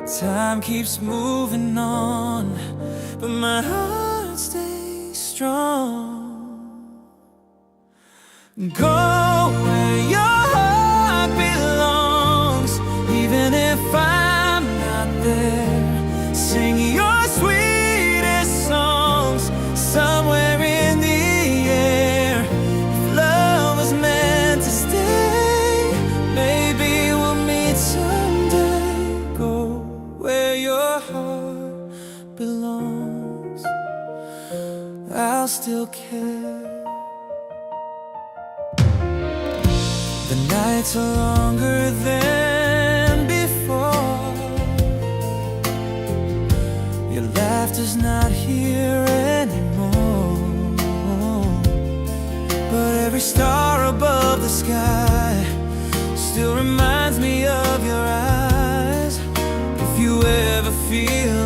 Time keeps moving on, but my heart stays strong. Go where your heart belongs, even if I'm not there. Sing your sweetest songs somewhere in the air. If love was meant to stay, maybe we'll meet someday. Go where your heart belongs, I'll still care. The nights are longer than before. Your laughter's not here anymore, but every star above the sky still reminds me of your eyes. If you ever feel